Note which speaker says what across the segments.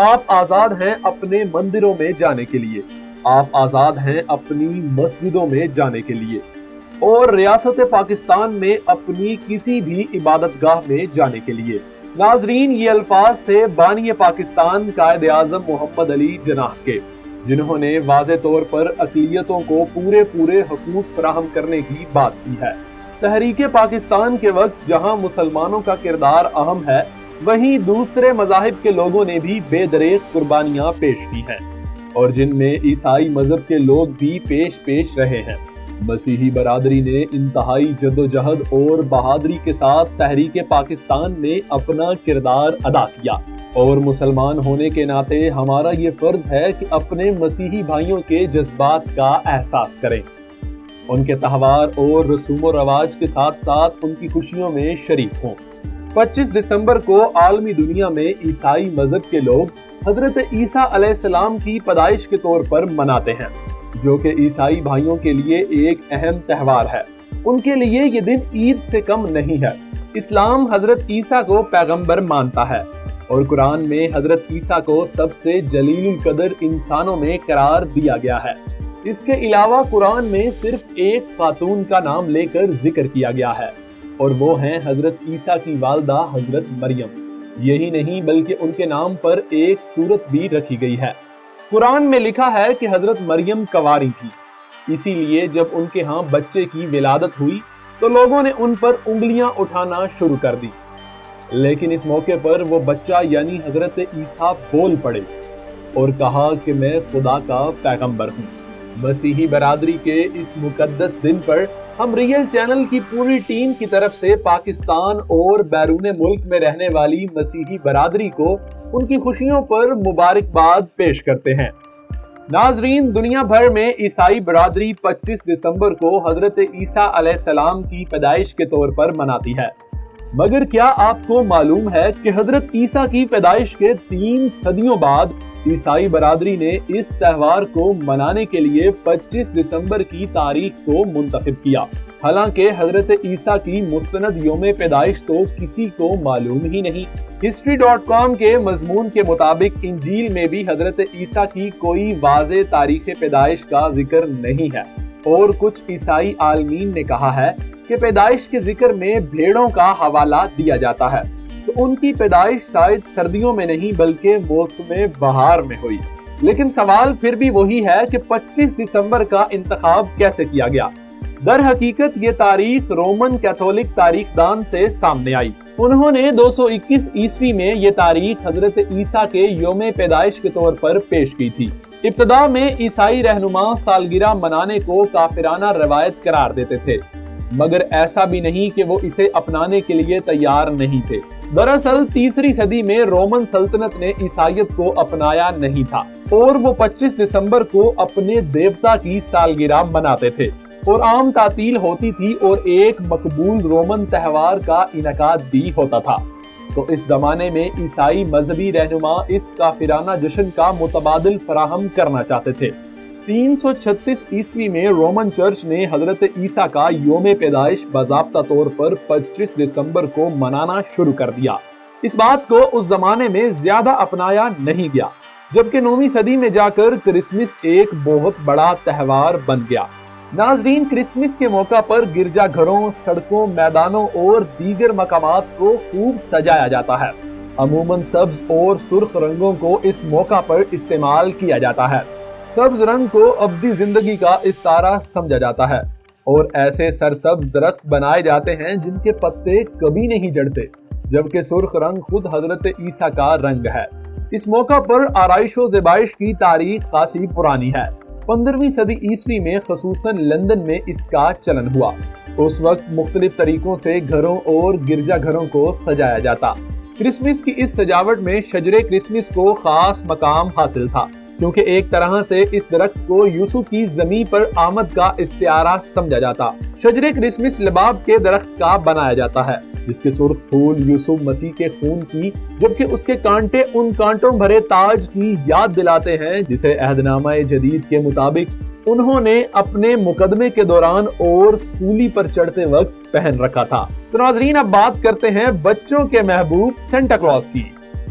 Speaker 1: آپ آزاد ہیں اپنے مندروں میں جانے کے لیے، آپ آزاد ہیں اپنی مسجدوں میں جانے کے لیے اور ریاست پاکستان میں اپنی کسی بھی عبادت گاہ میں جانے کے لیے۔ ناظرین، یہ الفاظ تھے بانی پاکستان قائد اعظم محمد علی جناح کے، جنہوں نے واضح طور پر اقلیتوں کو پورے حقوق فراہم کرنے کی بات کی ہے۔ تحریک پاکستان کے وقت جہاں مسلمانوں کا کردار اہم ہے، وہیں دوسرے مذاہب کے لوگوں نے بھی بے دریغ قربانیاں پیش کی ہیں، اور جن میں عیسائی مذہب کے لوگ بھی پیش رہے ہیں۔ مسیحی برادری نے انتہائی جدوجہد اور بہادری کے ساتھ تحریک پاکستان میں اپنا کردار ادا کیا، اور مسلمان ہونے کے ناطے ہمارا یہ فرض ہے کہ اپنے مسیحی بھائیوں کے جذبات کا احساس کریں، ان کے تہوار اور رسوم و رواج کے ساتھ ساتھ ان کی خوشیوں میں شریک ہوں۔ 25 دسمبر کو عالمی دنیا میں عیسائی مذہب کے لوگ حضرت عیسیٰ علیہ السلام کی پیدائش کے طور پر مناتے ہیں، جو کہ عیسائی بھائیوں کے لیے ایک اہم تہوار ہے۔ ان کے لیے یہ دن عید سے کم نہیں ہے۔ اسلام حضرت عیسیٰ کو پیغمبر مانتا ہے، اور قرآن میں حضرت عیسیٰ کو سب سے جلیل القدر انسانوں میں قرار دیا گیا ہے۔ اس کے علاوہ قرآن میں صرف ایک خاتون کا نام لے کر ذکر کیا گیا ہے، اور وہ ہیں حضرت عیسیٰ کی والدہ حضرت مریم۔ یہی نہیں بلکہ ان کے نام پر ایک سورت بھی رکھی گئی ہے۔ قرآن میں لکھا ہے کہ حضرت مریم کنواری تھی، اسی لیے جب ان کے ہاں بچے کی ولادت ہوئی تو لوگوں نے ان پر انگلیاں اٹھانا شروع کر دی، لیکن اس موقع پر وہ بچہ یعنی حضرت عیسیٰ بول پڑے اور کہا کہ میں خدا کا پیغمبر ہوں۔ مسیحی برادری کے اس مقدس دن پر ہم ریئل چینل کی پوری ٹیم کی طرف سے پاکستان اور بیرون ملک میں رہنے والی مسیحی برادری کو ان کی خوشیوں پر مبارکباد پیش کرتے ہیں۔ ناظرین، دنیا بھر میں عیسائی برادری 25 دسمبر کو حضرت عیسیٰ علیہ السلام کی پیدائش کے طور پر مناتی ہے، مگر کیا آپ کو معلوم ہے کہ حضرت عیسیٰ کی پیدائش کے 3 صدیوں بعد عیسائی برادری نے اس تہوار کو منانے کے لیے 25 دسمبر کی تاریخ کو منتخب کیا؟ حالانکہ حضرت عیسیٰ کی مستند یوم پیدائش تو کسی کو معلوم ہی نہیں۔ history.com کے مضمون کے مطابق انجیل میں بھی حضرت عیسیٰ کی کوئی واضح تاریخ پیدائش کا ذکر نہیں ہے، اور کچھ عیسائی عالمین نے کہا ہے کہ پیدائش کے ذکر میں بھیڑوں کا حوالہ دیا جاتا ہے، تو ان کی پیدائش شاید سردیوں میں نہیں بلکہ موسم بہار میں ہوئی۔ لیکن سوال پھر بھی وہی ہے کہ 25 دسمبر کا انتخاب کیسے کیا گیا؟ در حقیقت یہ تاریخ رومن کیتھولک تاریخ دان سے سامنے آئی۔ انہوں نے 221 عیسوی میں یہ تاریخ حضرت عیسیٰ کے یوم پیدائش کے طور پر پیش کی تھی۔ ابتدا میں عیسائی رہنما سالگرہ منانے کو کافرانہ روایت قرار دیتے تھے، مگر ایسا بھی نہیں کہ وہ اسے اپنانے کے لیے تیار نہیں تھے۔ دراصل 3 صدی میں رومن سلطنت نے عیسائیت کو اپنایا نہیں تھا، اور وہ 25 دسمبر کو اپنے دیوتا کی سالگرہ مناتے تھے، اور عام تعطیل ہوتی تھی اور ایک مقبول رومن تہوار کا انعقاد بھی ہوتا تھا۔ تو اس زمانے میں عیسائی مذہبی رہنما اس کافرانہ جشن کا متبادل فراہم کرنا چاہتے تھے۔ 336 عیسوی میں رومن چرچ نے حضرت عیسیٰ کا یوم پیدائش باضابطہ طور پر 25 دسمبر کو منانا شروع کر دیا۔ اس بات کو اس زمانے میں زیادہ اپنایا نہیں گیا، جبکہ 9ویں صدی میں جا کر کرسمس ایک بہت بڑا تہوار بن گیا۔ ناظرین، کرسمس کے موقع پر گرجا گھروں، سڑکوں، میدانوں اور دیگر مقامات کو خوب سجایا جاتا ہے۔ عموماً سبز اور سرخ رنگوں کو اس موقع پر استعمال کیا جاتا ہے۔ سبز رنگ کو ابدی زندگی کا استعارہ سمجھا جاتا ہے، اور ایسے سرسبز درخت بنائے جاتے ہیں جن کے پتے کبھی نہیں جڑتے، جبکہ سرخ رنگ خود حضرت عیسیٰ کا رنگ ہے۔ اس موقع پر آرائش و زیبائش کی تاریخ خاصی پرانی ہے۔ 15ویں صدی عیسوی میں خصوصاً لندن میں اس کا چلن ہوا۔ اس وقت مختلف طریقوں سے گھروں اور گرجا گھروں کو سجایا جاتا۔ کرسمس کی اس سجاوٹ میں شجر کرسمس کو خاص مقام حاصل تھا، کیونکہ ایک طرح سے اس درخت کو یسوع کی زمین پر آمد کا استعارہ سمجھا جاتا۔ شجر کرسمس لباب کے درخت کا بنایا جاتا ہے، جس کے سرخ پھول یسوع مسیح کے خون کی، جبکہ اس کے کانٹے ان کانٹوں بھرے تاج کی یاد دلاتے ہیں جسے عہد نامہ جدید کے مطابق انہوں نے اپنے مقدمے کے دوران اور سولی پر چڑھتے وقت پہن رکھا تھا۔ تو ناظرین، اب بات کرتے ہیں بچوں کے محبوب سینٹا کلاس کی۔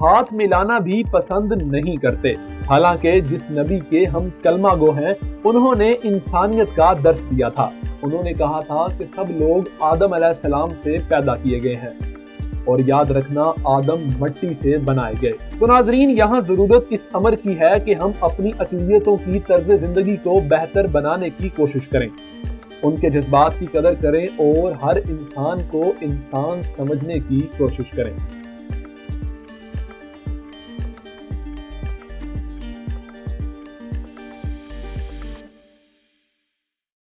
Speaker 1: ہاتھ ملانا بھی پسند نہیں کرتے۔ حالانکہ جس نبی کے ہم کلمہ گو ہیں انہوں نے انسانیت کا درس دیا تھا۔ انہوں نے کہا تھا کہ سب لوگ آدم علیہ السلام سے پیدا کیے گئے ہیں اور یاد رکھنا آدم مٹی سے بنائے گئے۔ تو ناظرین، یہاں ضرورت اس امر کی ہے کہ ہم اپنی اقلیتوں کی طرز زندگی کو بہتر بنانے کی کوشش کریں، ان کے جذبات کی قدر کریں اور ہر انسان کو انسان سمجھنے کی کوشش کریں۔